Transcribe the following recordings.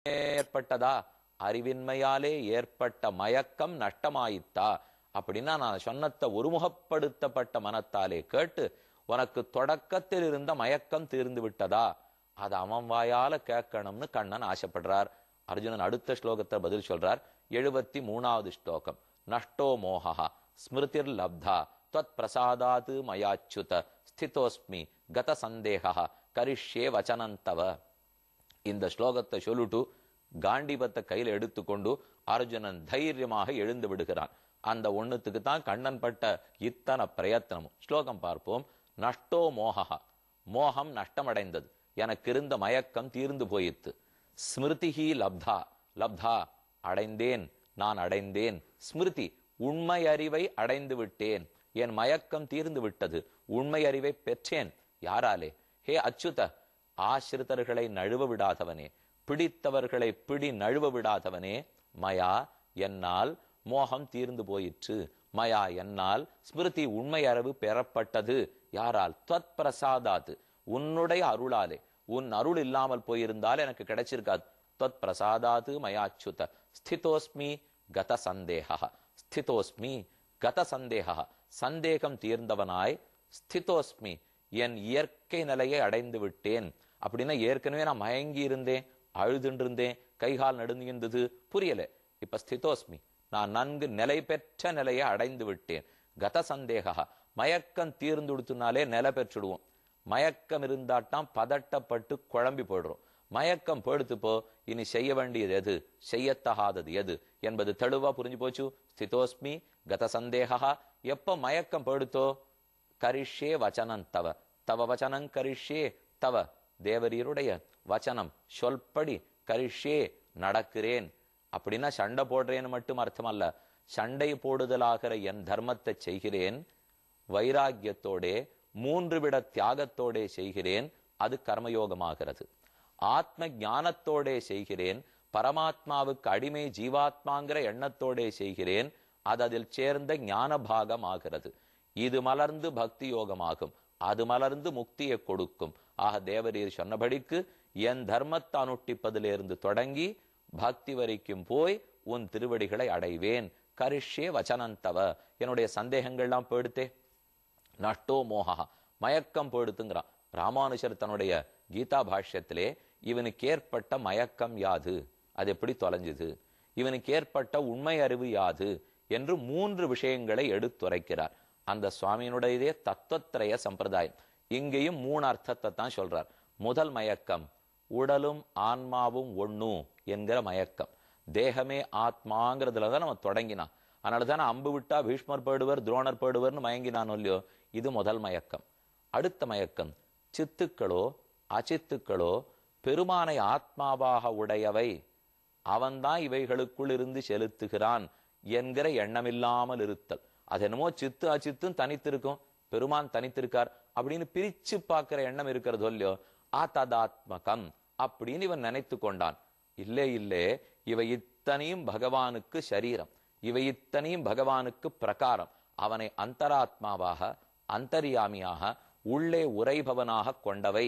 ஏற்பட்டதா? அறிவின்மையாலே ஏற்பட்ட மயக்கம் நஷ்டமாயித்தா? அப்படின்னா நான் சொன்னத்தை ஒருமுகப்படுத்தப்பட்ட மனத்தாலே கேட்டு உனக்கு தொடக்கத்தில் இருந்த மயக்கம் தீர்ந்து விட்டதா? அது அவன் வாயால கேட்கணும்னு கண்ணன் ஆசைப்படுறார். அர்ஜுனன் அடுத்த ஸ்லோகத்தை பதில் சொல்றார். 73வது ஸ்லோகம். நஷ்டோ மோகா ஸ்மிருதிர் லப்தா त्वत् பிரசாதாத் மயாச்சுத ஸ்திதோஸ்மி கத சந்தேகா கரிஷ்யே வச்சனந்தவ. இந்த ஸ்லோகத்தை சொல்லிட்டு காண்டிபத்தை கையில் எடுத்துக்கொண்டு அர்ஜுனன் தைரியமாக எழுந்து விடுகிறான். அந்த ஒண்ணுத்துக்கு தான் கண்ணன் பட்ட இத்தனை பிரயத்தனமும். ஸ்லோகம் பார்ப்போம். நஷ்டோ மோகா, மோகம் நஷ்டமடைந்தது, எனக்கு இருந்த மயக்கம் தீர்ந்து போயிற்று. ஸ்மிருதிஹி லப்தா, லப்தா அடைந்தேன், நான் அடைந்தேன். ஸ்மிருதி உண்மை அறிவை அடைந்து விட்டேன், என் மயக்கம் தீர்ந்து விட்டது, உண்மை அறிவை பெற்றேன். யாராலே? ஹே அச்சுத, ஆசிரிதர்களை நழுவ விடாதவனே, பிடித்தவர்களை பிடி நழுவ விடாதவனே. மயா என்னால் மோகம் தீர்ந்து போயிற்று. மயா என்னால் ஸ்மிருதி உண்மை அறிவு பெறப்பட்டது. யாரால்? त्वत् பிரசாதாத், உன்னுடைய அருளாலே. உன் அருள் இல்லாமல் போயிருந்தால் எனக்கு கிடைச்சிருக்காது. त्वत् பிரசாதாத் மயாச்சுத ஸ்திதோஸ்மி கத சந்தேகா. ஸ்திதோஸ்மி கத சந்தேகா, சந்தேகம் தீர்ந்தவனாய். ஸ்திதோஸ்மி, என் இயற்கை நிலையை அடைந்து விட்டேன். அப்படின்னா ஏற்கனவே நான் மயங்கி இருந்தேன், அழுதுன்னு இருந்தேன், கைகால் நடுங்கின்றது, புரியல. இப்ப ஸ்திதோஸ்மி, நான் நன்கு நிலை பெற்ற நிலையை அடைந்து விட்டேன். கத சந்தேகா, மயக்கம் தீர்ந்து விடுத்துனாலே நிலை பெற்றுடுவோம். மயக்கம் இருந்தாட்டாம் பதட்டப்பட்டு குழம்பி போடுறோம். மயக்கம் போடுத்துப்போ இனி செய்ய வேண்டியது எது, செய்யத்தகாதது எது என்பது தெளிவா புரிஞ்சு போச்சு. ஸ்திதோஸ்மி கத சந்தேகா. எப்ப மயக்கம் போடுத்தோ? கரிஷ்யே வச்சனம் தவ, தவ வச்சனம் கரிஷ்யே. தவ தேவரீருடைய வச்சனம் சொல்படி கரிஷ்யே நடக்கிறேன். அப்படின்னா சண்டை போடுறேன்னு மட்டும் அர்த்தம் அல்ல. சண்டை போடுதலாகிற என் தர்மத்தை செய்கிறேன், வைராக்கியத்தோட 3 விட தியாகத்தோட செய்கிறேன், அது கர்மயோகமாகிறது. ஆத்ம ஞானத்தோட செய்கிறேன், பரமாத்மாவுக்கு அடிமை ஜீவாத்மாங்கிற எண்ணத்தோட செய்கிறேன், அது அதில் சேர்ந்த ஞான பாகம் ஆகிறது. இது மலர்ந்து பக்தி யோகமாகும், அது மலர்ந்து முக்தியை கொடுக்கும். ஆக தேவரீர் சொன்னபடிக்கு என் தர்மத்தை அனுஷ்டிப்பதிலிருந்து தொடங்கி பக்தி வரைக்கும் போய் உன் திருவடிகளை அடைவேன். கரிஷ்யே வச்சனந்தவ, என்னுடைய சந்தேகங்கள்லாம் போயிடுத்தே. நஷ்டோ மோகா, மயக்கம் போயிடுத்துங்கிறான் ராமானுஷர் தன்னுடைய கீதா பாஷ்யத்திலே. இவனுக்கு ஏற்பட்ட மயக்கம் யாது, அது எப்படி தொலைஞ்சுது, இவனுக்கு ஏற்பட்ட உண்மை அறிவு யாது என்று 3 விஷயங்களை எடுத்துரைக்கிறார். அந்த சுவாமியினுடைய தத்துவத்திரய சம்பிரதாயம். இங்கேயும் 3 அர்த்தத்தை தான் சொல்றார். முதல் மயக்கம், உடலும் ஆன்மாவும் ஒண்ணு என்கிற மயக்கம். தேகமே ஆத்மாங்கிறதுலதான் நம்ம தொடங்கினான். அதனாலதானே அம்பு விட்டா பீஷ்மர் போடுவர், துரோணர் போடுவர்னு மயங்கினான் இல்லையோ. இது முதல் மயக்கம். அடுத்த மயக்கம், சித்துக்களோ அச்சித்துக்களோ பெருமானை ஆத்மாவாக உடையவை, அவன்தான் இவைகளுக்குள் இருந்து செலுத்துகிறான் என்கிற எண்ணமில்லாமல் இருத்தல். அது என்னமோ சித்து அச்சித்தும் தனித்திருக்கும், பெருமான் தனித்திருக்கார் அப்படின்னு பிரிச்சு பார்க்கிற எண்ணம் இருக்கிறது இல்லையோ. ஆத்மாத்மகம் அப்படின்னு இவன் நினைத்து கொண்டான். இல்லே இல்லே, இவை இத்தனையும் பகவானுக்கு சரீரம், இவை இத்தனையும் பகவானுக்கு பிரகாரம். அவனை அந்தராத்மாவாக அந்தர்யாமியாக உள்ளே உரைபவனாக கொண்டவை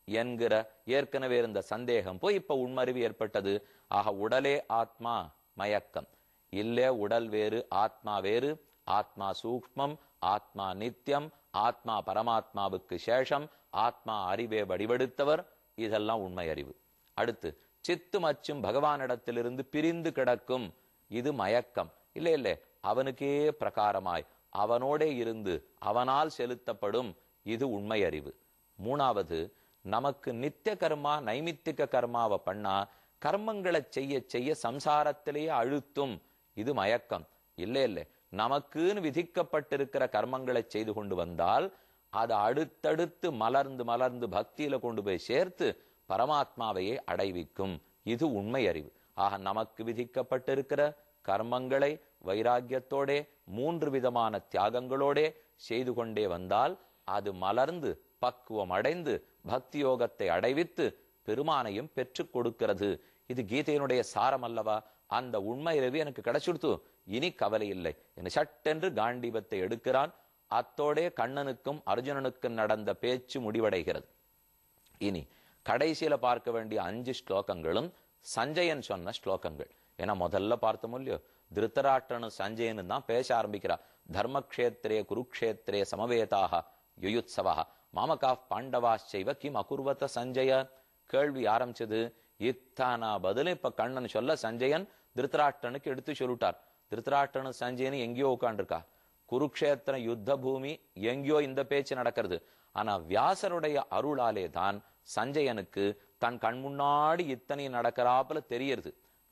என்கிற ஏற்கனவே இருந்த சந்தேகம் போய் இப்ப உண்மறிவு ஏற்பட்டது. ஆக உடலே ஆத்மா மயக்கம் இல்லே, உடல் வேறு ஆத்மா வேறு, ஆத்மா சூக்ஷ்மம், ஆத்மா நித்தியம், ஆத்மா பரமாத்மாவுக்கு சேஷம், ஆத்மா அறிவே வடிவெடுத்தவர், இதெல்லாம் உண்மை அறிவு. அடுத்து சித்தும் அச்சும் பகவானிடத்திலிருந்து பிரிந்து கிடக்கும், இது மயக்கம். இல்லை இல்லை, அவனுக்கே பிரகாரமாய் அவனோடே இருந்து அவனால் செலுத்தப்படும், இது உண்மை அறிவு. மூணாவது, நமக்கு நித்திய கர்மா நைமித்திக கர்மாவை பண்ணா கர்மங்களை செய்ய செய்ய சம்சாரத்திலேயே அழுத்தும், இது மயக்கம். இல்லை இல்லை, நமக்குன்னு விதிக்கப்பட்டிருக்கிற கர்மங்களை செய்து கொண்டு வந்தால் அது அடுத்தடுத்து மலர்ந்து மலர்ந்து பக்தியில கொண்டு போய் சேர்த்து பரமாத்மாவையே அடைவிக்கும், இது உண்மை அறிவு. ஆக நமக்கு விதிக்கப்பட்டிருக்கிற கர்மங்களை வைராக்கியத்தோட 3 விதமான தியாகங்களோட செய்து கொண்டே வந்தால் அது மலர்ந்து பக்குவம் அடைந்து பக்தி யோகத்தை அடைவித்து பெருமானையும் பெற்றுக் கொடுக்கிறது. இது கீதையினுடைய சாரம் அல்லவா? அந்த உண்மை அறிவு எனக்கு கிடைச்சிடுத்து, இனி கவலை இல்லை என்று சட்டென்று காண்டீபத்தை எடுக்கிறான். அத்தோடே கண்ணனுக்கும் அர்ஜுனனுக்கும் நடந்த பேச்சு முடிவடைகிறது. இனி கடைசியில பார்க்க வேண்டிய 5 ஸ்லோகங்களும் சஞ்சயன் சொன்ன ஸ்லோகங்கள். ஏன்னா முதல்ல பார்த்தோம் இல்லையோ, திருத்தராஷ்டிரனும் சஞ்சயனும் தான் பேச ஆரம்பிக்கிறா. தர்மக்ஷேத்திரே குருக்ஷேத்திரே சமவேதாக யுயுத்சவா மாமகா பாண்டவாச்சைவ கிம் அகுர்வத சஞ்சய. கேள்வி ஆரம்பிச்சது. இத்தானா பதில் இப்ப கண்ணன் சொல்ல சஞ்சயன் திருத்தராஷ்டிரனுக்கு எடுத்து சொல்லிட்டார். திருத்தராஷ்டிரனும் சஞ்சயனும் எங்கேயோ உட்காண்டிருக்கா. குருக்ஷேத்திர யுத்த பூமி எங்கேயோ இந்த பேச்சு நடக்கிறது. ஆனா வியாசருடைய அருளாலே தான் சஞ்சயனுக்கு தன் கண் முன்னாடி இத்தனை நடக்கிறாப்புல தெரியறது.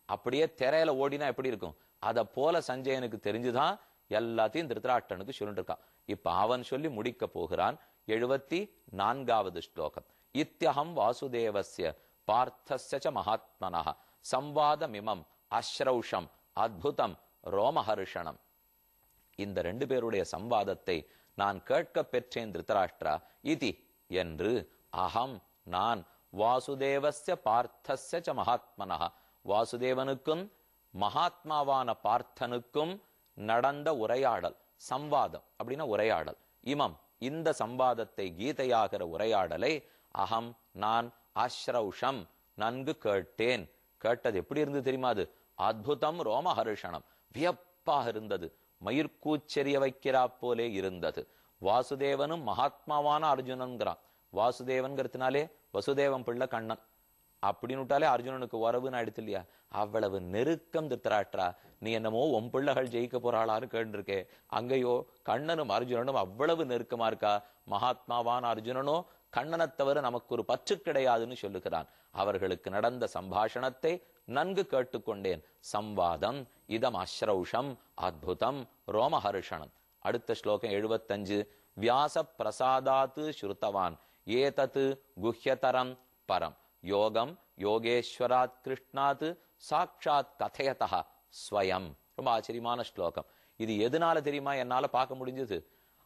அப்படியே திரையில ஓடினா எப்படி இருக்கும், அத போல சஞ்சயனுக்கு தெரிஞ்சுதான் எல்லாத்தையும் திருத்தராஷ்டிரனுக்கு சொல்லிட்டு இருக்கான். இப்ப அவன் சொல்லி முடிக்க போகிறான். 74வது ஸ்லோகம். இத்யஹம் வாசுதேவஸ்ய பார்த்தஸ்ய மகாத்மனஹ சம்வாதமிமம் அஸ்ரௌஷம் அத்புதம் ரோமஹர்ஷணம். இந்த ரெண்டு பேருடைய சம்வாதத்தை நான் கேட்க பெற்றேன் திருத்தராஷ்டிரா. இதி என்று அகம் நான் வாசுதேவஸ்ய பார்த்தஸ்ய மகாத்மனஹ வாசுதேவனுக்கும் மகாத்மாவான பார்த்தனுக்கும் நடந்த உரையாடல். சம்வாதம் அப்படின்னா உரையாடல். இமம் இந்த சம்வாதத்தை கீதையாகிற உரையாடலை அகம் நான் அஸ்ரௌஷம் நன்கு கேட்டேன். கேட்டது எப்படி இருந்து தெரியுமா? அது அத்புதம் ரோமஹர்ஷணம், வியப்பாக இருந்தது, மயிர்கூச்செறிய வைக்கிறா போலே இருந்தது. வாசுதேவனும் மகாத்மாவான அர்ஜுனன்கிறான். வாசுதேவன்கிறதுனாலே வசுதேவன் பிள்ளை கண்ணன் அப்படின்னுட்டாலே அர்ஜுனனுக்கு உறவுன்னு ஆயிடுத்து இல்லையா? அவ்வளவு நெருக்கம் திருத்தராஷ்டிரா. நீ என்னமோ உன் பிள்ளைகள் ஜெயிக்க போறாளான்னு கேட்டிருக்கே. அங்கேயோ கண்ணனும் அர்ஜுனனும் அவ்வளவு நெருக்கமா இருக்கா. மகாத்மாவான அர்ஜுனனோ கண்ணனை தவிர நமக்கு ஒரு பற்று கிடையாதுன்னு சொல்லுகிறான். அவர்களுக்கு நடந்த சம்பாஷணத்தை நன்கு கேட்டுக்கொண்டேன். சம்வாதம் இதம் அஸ்ரௌஷம் அத்புதம் ரோமஹர்ஷணம். அடுத்த ஸ்லோகம் 75. வியாச பிரசாதாத்து ஸ்ருதவான் ஏதத் குஹ்யதரம் பரம் யோகம் யோகேஸ்வராத் கிருஷ்ணாத் சாட்சாத் கதயதா ஸ்வயம். ரொம்ப ஆச்சரியமான ஸ்லோகம். இது எதனால தெரியுமா என்னால பார்க்க முடிஞ்சது?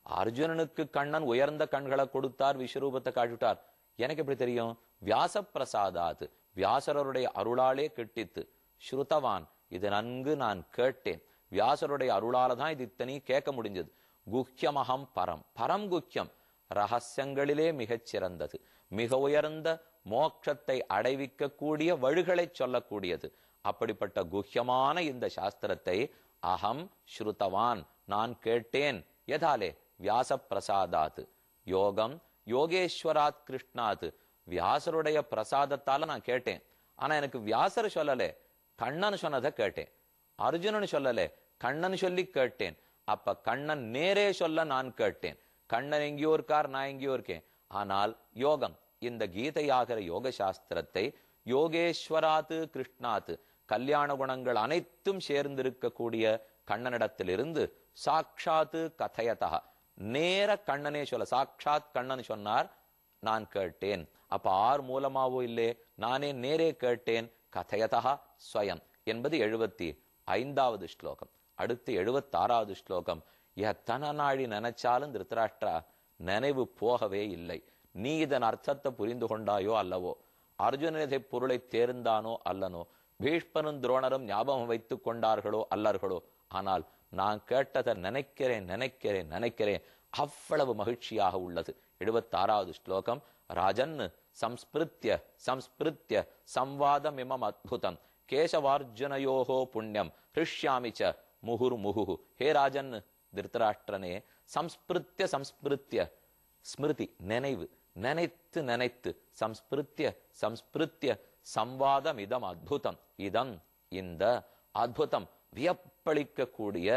அர்ஜுனனுக்கு கண்ணன் உயர்ந்த கண்களை கொடுத்தார், விஸ்வரூபத்தை காட்டிட்டார். எனக்கு எப்படி தெரியும்? வியாச பிரசாதாத் வியாசருடைய அருளாலே கிட்டித்து. ஸ்ருதவான் இது நன்கு நான் கேட்டேன். வியாசருடைய அருளால தான் இது இத்தனை கேட்க முடிஞ்சது. குஹ்யமகம் பரம் பரம் குஹ்யம் ரகசியங்களிலே மிகச் சிறந்தது, மிக உயர்ந்த மோட்சத்தை அடைவிக்க கூடிய வழிகளை சொல்லக்கூடியது. அப்படிப்பட்ட குஹ்யமான இந்த சாஸ்திரத்தை அகம் ஸ்ருதவான் நான் கேட்டேன். எதாலே? வியாச பிரசாதாத் யோகம் யோகேஸ்வராத் கிருஷ்ணாத் வியாசருடைய பிரசாதத்தால நான் கேட்டேன். ஆனா எனக்கு வியாசர் சொல்லலே, கண்ணன் சொன்னதை கேட்டேன். அர்ஜுனன் சொல்லலே, கண்ணன் சொல்லி கேட்டேன். அப்ப கண்ணன் நேரே சொல்ல நான் கேட்டேன். கண்ணன் எங்கேயோ இருக்கார், நான் எங்கேயோ இருக்கேன். ஆனால் யோகம் இந்த கீதையாகிற யோக சாஸ்திரத்தை யோகேஸ்வராத்து கிருஷ்ணாத்து கல்யாண குணங்கள் அனைத்தும் சேர்ந்திருக்கக்கூடிய கண்ணனிடத்திலிருந்து சாட்சாத்து கதயதா நேர கண்ணனே சொல்ல, சாட்சாத் கண்ணன் சொன்னார், நான் கேட்டேன். அப்ப ஆர் மூலமாவோ இல்லே, நானே நேரே கேட்டேன். கதயதா ஸ்வயம் என்பது 75வது ஸ்லோகம். அடுத்து 76வது ஸ்லோகம். எத்தனை நாழி நினைச்சாலும் திருத்தராஷ்டிரா நினைவு போகவே இல்லை. நீ இதன் அர்த்தத்தை புரிந்து கொண்டாயோ அல்லவோ, அர்ஜுனதை பொருளை தேர்ந்தானோ அல்லனோ, பீஷ்மனும் துரோணரும் ஞாபகம் வைத்துக் கொண்டார்களோ அல்லர்களோ, ஆனால் நான் கேட்டதை நினைக்கிறேன் நினைக்கிறேன் நினைக்கிறேன். அவ்வளவு மகிழ்ச்சியாக உள்ளது. 76வது ஸ்லோகம். ராஜன் சம்ஸ்பிருத்ய சம்ஸ்பிருத்ய சம்வாதம் இமம் அத்புதம் கேசவார்ஜுனயோகோ புண்ணியம் ஹிருஷ்யாமிச்ச முகுர் முகுஹு. ஹே ராஜன் திருத்தராஷ்டிரனே, சம்ஸ்பிருத்ய சம்ஸ்பிருத்ய ஸ்மிருதி நினைவு, நினைத்து நினைத்து, சம்ஸ்பிருத்ய சம்ஸ்பிருத்ய சம்வாதம் இதம் அத்புதம் இதம் இந்த அத்புதம் வியப்பளிக்க கூடிய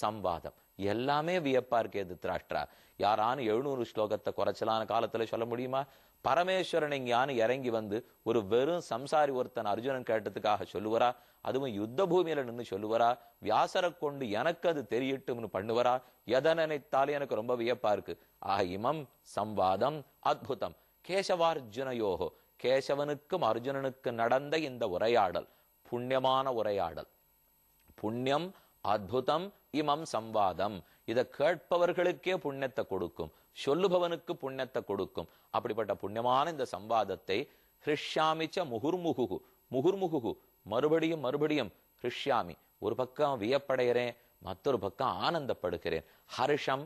சம்வாதம். எல்லாமே வியப்பா இருக்கே திருத்தராஷ்டிரா. யாரானு 700 ஸ்லோகத்தை குறைச்சலான காலத்துல சொல்ல முடியுமா? பரமேஸ்வரன் எங்கேயானு இறங்கி வந்து ஒரு வெறும் சம்சாரி ஒருத்தன் அர்ஜுனன் கேட்டதுக்காக சொல்லுவரா? அதுவும் யுத்த பூமியில நின்று சொல்லுவரா? வியாசரை கொண்டு எனக்கு அது தெரியட்டும்னு பண்ணுவரா? எதை நினைத்தாலும் எனக்கு ரொம்ப வியப்பா இருக்கு. இமம் சம்வாதம் அத்புதம் கேசவார்ஜுனயோகோ கேசவனுக்கும் அர்ஜுனனுக்கு நடந்த இந்த உரையாடல் புண்ணியமான உரையாடல். புண்ணியம் அத்புதம் இமம் சம்வாதம். இதை கேட்பவர்களுக்கே புண்ணியத்தை கொடுக்கும், சொல்லுபவனுக்கு புண்ணியத்தை கொடுக்கும். அப்படிப்பட்ட புண்ணியமான இந்த சம்வாதத்தை ஹிருஷ்யாமிச்ச முகுர்முகுகு முகுர்முகுகு மறுபடியும் மறுபடியும் ஹிருஷ்யாமி. ஒரு பக்கம் வியப்படைகிறேன், மற்றொரு பக்கம் ஆனந்தப்படுகிறேன். ஹர்ஷம்